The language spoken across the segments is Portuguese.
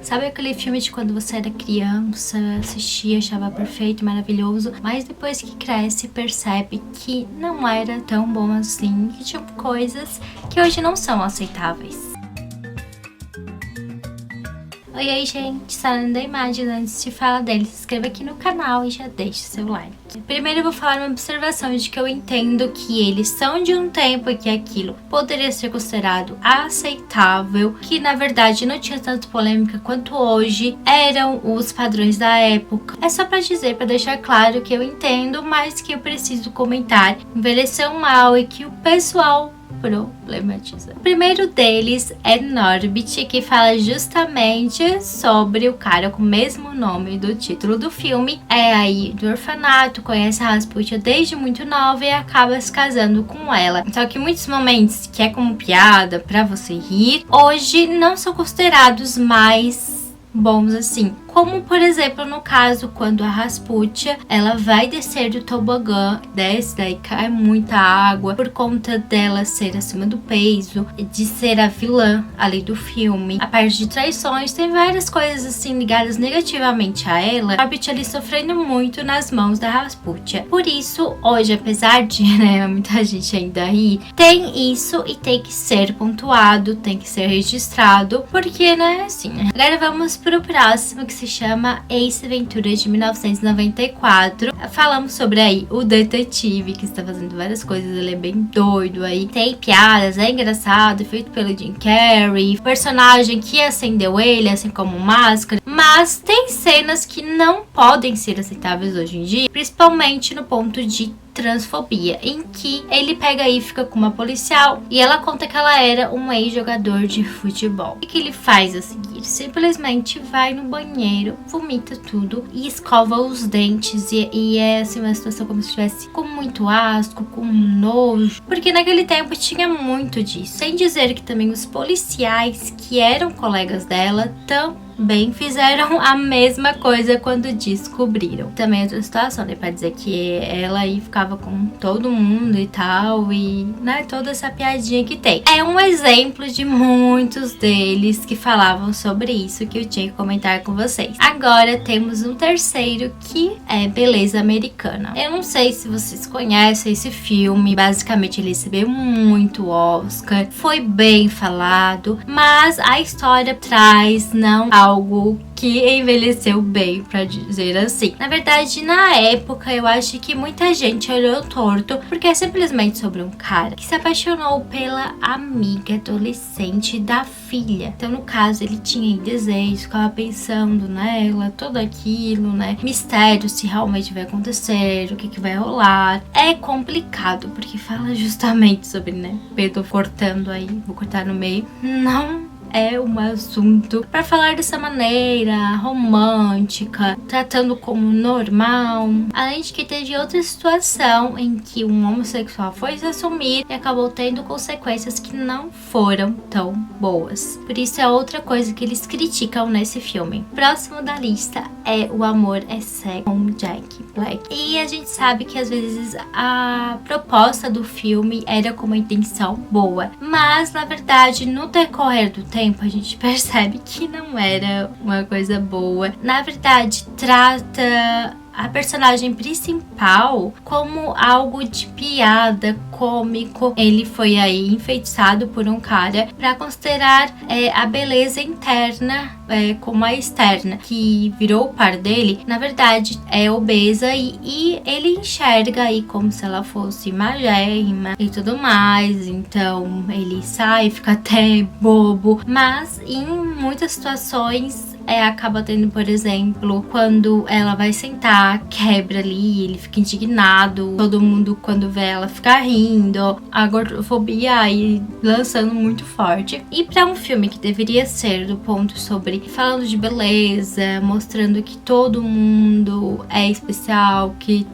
Sabe aquele filme de quando você era criança, assistia, achava perfeito, maravilhoso, mas depois que cresce percebe que não era tão bom assim, que tinha coisas que hoje não são aceitáveis. Oi, gente, saindo da imagem, antes de falar deles, se inscreva aqui no canal e já deixe seu like. Primeiro eu vou falar uma observação de que eu entendo que eles são de um tempo e que aquilo poderia ser considerado aceitável, que na verdade não tinha tanta polêmica quanto hoje, eram os padrões da época. É só pra dizer, pra deixar claro que eu entendo, mas que eu preciso comentar. Envelheceu mal e que o pessoal problematiza. O primeiro deles é Norbit, que fala justamente sobre o cara com o mesmo nome do título do filme. É aí do orfanato, conhece a Rasputia desde muito nova e acaba se casando com ela. Só que muitos momentos que é como piada pra você rir, hoje não são considerados mais bons assim. Como, por exemplo, no caso, quando a Rasputia, ela vai descer do tobogã, desce, daí cai muita água, por conta dela ser acima do peso, de ser a vilã ali do filme. A parte de traições, tem várias coisas assim ligadas negativamente a ela. Norbit ali sofrendo muito nas mãos da Rasputia. Por isso, hoje, apesar de, muita gente ainda rir, tem isso e tem que ser pontuado, tem que ser registrado, porque, assim. Agora vamos pro próximo, que se chama Ace Ventura, de 1994. Falamos sobre aí o detetive que está fazendo várias coisas, ele é bem doido aí. Tem piadas, é engraçado, feito pelo Jim Carrey, personagem que acendeu ele, assim como Máscara. Mas tem cenas que não podem ser aceitáveis hoje em dia, principalmente no ponto de transfobia, em que ele pega e fica com uma policial e ela conta que ela era um ex-jogador de futebol. O que ele faz a seguir? Simplesmente vai no banheiro, vomita tudo e escova os dentes e é assim uma situação como se estivesse com muito asco, com nojo, porque naquele tempo tinha muito disso. Sem dizer que também os policiais que eram colegas dela também fizeram a mesma coisa quando descobriram. Também outra situação, né? Pra dizer que ela aí ficava com todo mundo e tal, e toda essa piadinha que tem. É um exemplo de muitos deles que falavam sobre isso que eu tinha que comentar com vocês. Agora temos um terceiro que é Beleza Americana. Eu não sei se vocês conhecem esse filme, basicamente ele recebeu muito Oscar, foi bem falado, mas a história traz algo que envelheceu bem, pra dizer assim. Na verdade, na época, eu acho que muita gente olhou torto, porque é simplesmente sobre um cara que se apaixonou pela amiga adolescente da filha. Então, no caso, ele tinha desejos, ficava pensando nela, tudo aquilo, mistério, se realmente vai acontecer, o que vai rolar. É complicado, porque fala justamente sobre, eu tô cortando aí, vou cortar no meio. Não é um assunto para falar dessa maneira romântica, tratando como normal. Além de que teve outra situação em que um homossexual foi se assumir e acabou tendo consequências que não foram tão boas. Por isso é outra coisa que eles criticam nesse filme. Próximo da lista é O Amor é Cego, com Jack Black. E a gente sabe que às vezes a proposta do filme era com uma intenção boa, mas na verdade no decorrer do tempo a gente percebe que não era uma coisa boa. Na verdade, trata a personagem principal como algo de piada, cômico. Ele foi aí enfeitiçado por um cara para considerar a beleza interna como a externa, que virou o par dele, na verdade é obesa e ele enxerga aí como se ela fosse magérrima e tudo mais. Então ele sai, fica até bobo, mas em muitas situações acaba tendo, por exemplo, quando ela vai sentar, quebra ali, ele fica indignado, todo mundo quando vê ela fica rindo, a gordofobia aí lançando muito forte. E pra um filme que deveria ser do ponto sobre falando de beleza, mostrando que todo mundo é especial, que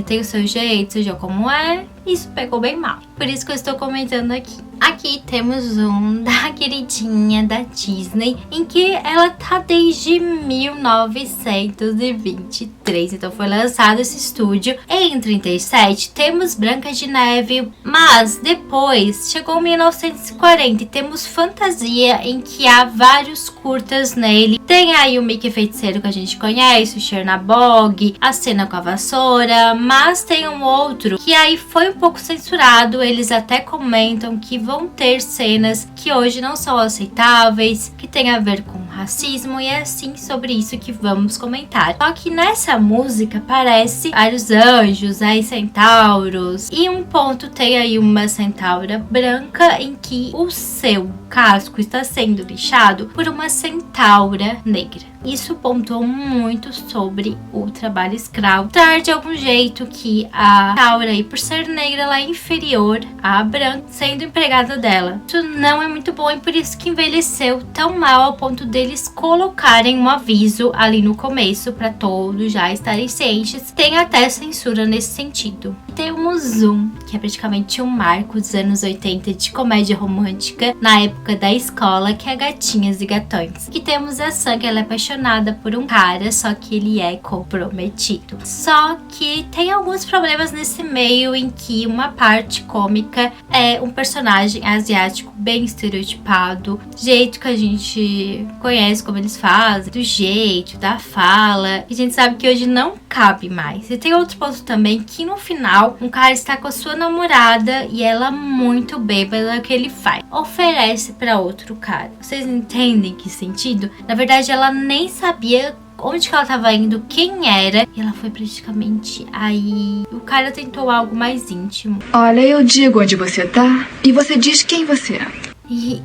tem o seu jeito, seja como é, isso pegou bem mal. Por isso que eu estou comentando aqui. Aqui temos um da queridinha da Disney, em que ela tá desde 1923. Então foi lançado esse estúdio em 37. Temos Branca de Neve, mas depois chegou 1940 e temos Fantasia, em que há vários curtas nele. Tem aí o Mickey Feiticeiro que a gente conhece, o Chernabog, a cena com a vassoura, mas tem um outro que aí foi um pouco censurado. Eles até comentam que vão ter cenas que hoje não são aceitáveis, que tem a ver com racismo, e é assim sobre isso que vamos comentar. Só que nessa música parece vários anjos, aí centauros, e um ponto tem aí uma centaura branca em que o seu casco está sendo lixado por uma centaura negra. Isso pontuou muito sobre o trabalho escravo, de algum jeito que a centaura, aí, por ser negra, ela é inferior à branca, sendo empregada dela. Isso não é muito bom, e por isso que envelheceu tão mal ao ponto deles colocarem um aviso ali no começo para todos já estarem cientes. Tem até censura nesse sentido. Temos um que é praticamente um marco dos anos 80 de comédia romântica na época da escola, que é Gatinhas e Gatões. Que temos a Sam, que ela é apaixonada por um cara, só que ele é comprometido. Só que tem alguns problemas nesse meio, em que uma parte cômica é um personagem asiático bem estereotipado, jeito que a gente conhece como eles fazem, do jeito, da fala, e a gente sabe que hoje não cabe mais. E tem outro ponto também, que no final um cara está com a sua namorada e ela muito bêbada, o que ele faz? Oferece para outro cara. Vocês entendem que sentido? Na verdade, ela nem sabia onde que ela tava indo, quem era, e ela foi praticamente aí. O cara tentou algo mais íntimo. Olha, eu digo onde você tá e você diz quem você é. E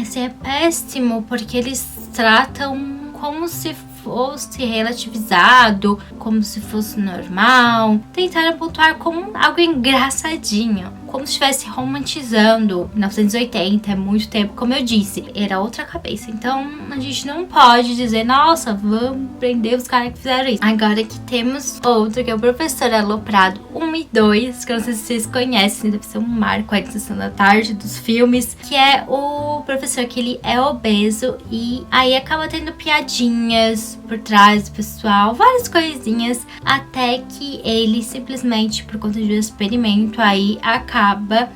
esse é péssimo, porque eles tratam como se fosse relativizado, como se fosse normal. Tentaram pontuar como algo engraçadinho, como se estivesse romantizando 1980, é muito tempo, como eu disse, era outra cabeça. Então a gente não pode dizer, nossa, vamos prender os caras que fizeram isso. Agora que temos outro, que é o Professor Aloprado 1 e 2, que eu não sei se vocês conhecem, deve ser um marco aí de Sessão da Tarde dos filmes, que é o professor que ele é obeso e aí acaba tendo piadinhas por trás do pessoal, várias coisinhas, até que ele simplesmente, por conta de um experimento aí, acaba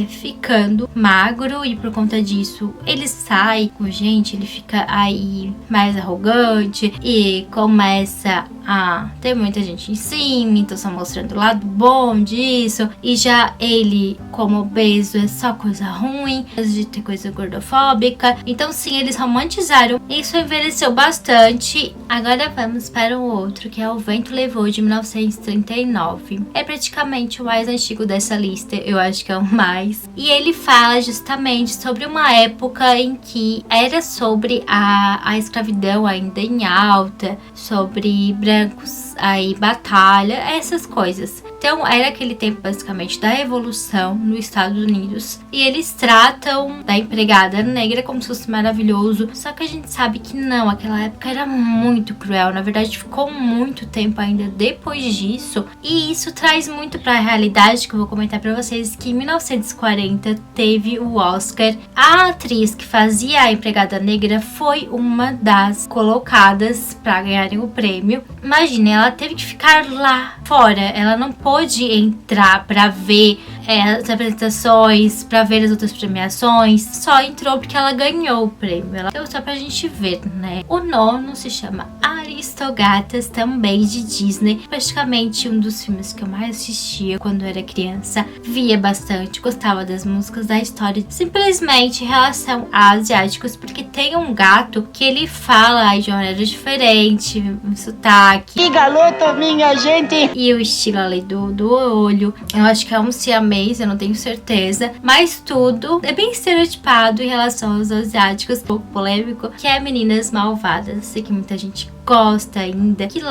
ficando magro, e por conta disso ele sai com gente, ele fica aí mais arrogante e começa a ter muita gente em cima, então só mostrando o lado bom disso, e já ele, como obeso, é só coisa ruim, de ter coisa gordofóbica. Então sim, eles romantizaram, isso envelheceu bastante. Agora vamos para o outro, que é O Vento Levou, de 1939. É praticamente o mais antigo dessa lista, eu acho que é o mais. E ele fala justamente sobre uma época em que era sobre a escravidão ainda em alta, sobre brancos aí, batalha, essas coisas. Então era aquele tempo basicamente da revolução nos Estados Unidos, e eles tratam da empregada negra como se fosse maravilhoso, só que a gente sabe que não, aquela época era muito cruel, na verdade ficou muito tempo ainda depois disso, e isso traz muito para a realidade que eu vou comentar para vocês, que em 1940 teve o Oscar. A atriz que fazia a empregada negra foi uma das colocadas para ganharem o prêmio. Imagina, ela teve que ficar lá fora, ela não pôde entrar para ver as apresentações, para ver as outras premiações, só entrou porque ela ganhou o prêmio. Então só pra gente ver, né? O nono se chama Aristogatas, também de Disney, praticamente um dos filmes que eu mais assistia quando era criança, via bastante, gostava das músicas, da história, simplesmente em relação a asiáticos, porque tem um gato que ele fala aí de uma maneira diferente, um sotaque. Que garoto, minha gente! E o estilo ali do olho, eu acho que é um siamês, eu não tenho certeza, mas tudo é bem estereotipado em relação aos asiáticos, um pouco polêmico, que é Meninas Malvadas. Sei que muita gente gosta ainda, que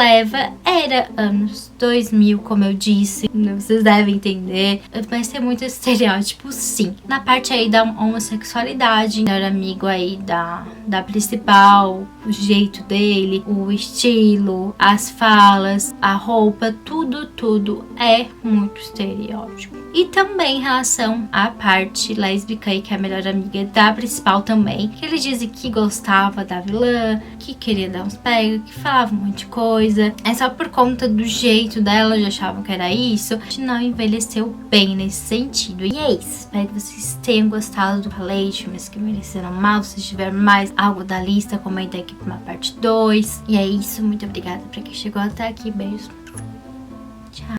era anos 2000, como eu disse, vocês devem entender, mas tem muito estereótipo sim. Na parte aí da homossexualidade, melhor amigo aí da da principal, o jeito dele, o estilo, as falas, a roupa, tudo é muito estereótipo. E também em relação à parte lésbica, e que é a melhor amiga da principal também, que ele dizem que gostava da vilã, que queria dar uns pega, que falava um monte de coisa. É só por conta do jeito dela, já achavam que era isso. Não envelheceu bem nesse sentido. E é isso. Espero que vocês tenham gostado do falei de filmes que envelheceram mal. Se tiver mais algo da lista, comenta aqui pra uma parte 2. E é isso. Muito obrigada pra quem chegou até aqui. Beijo.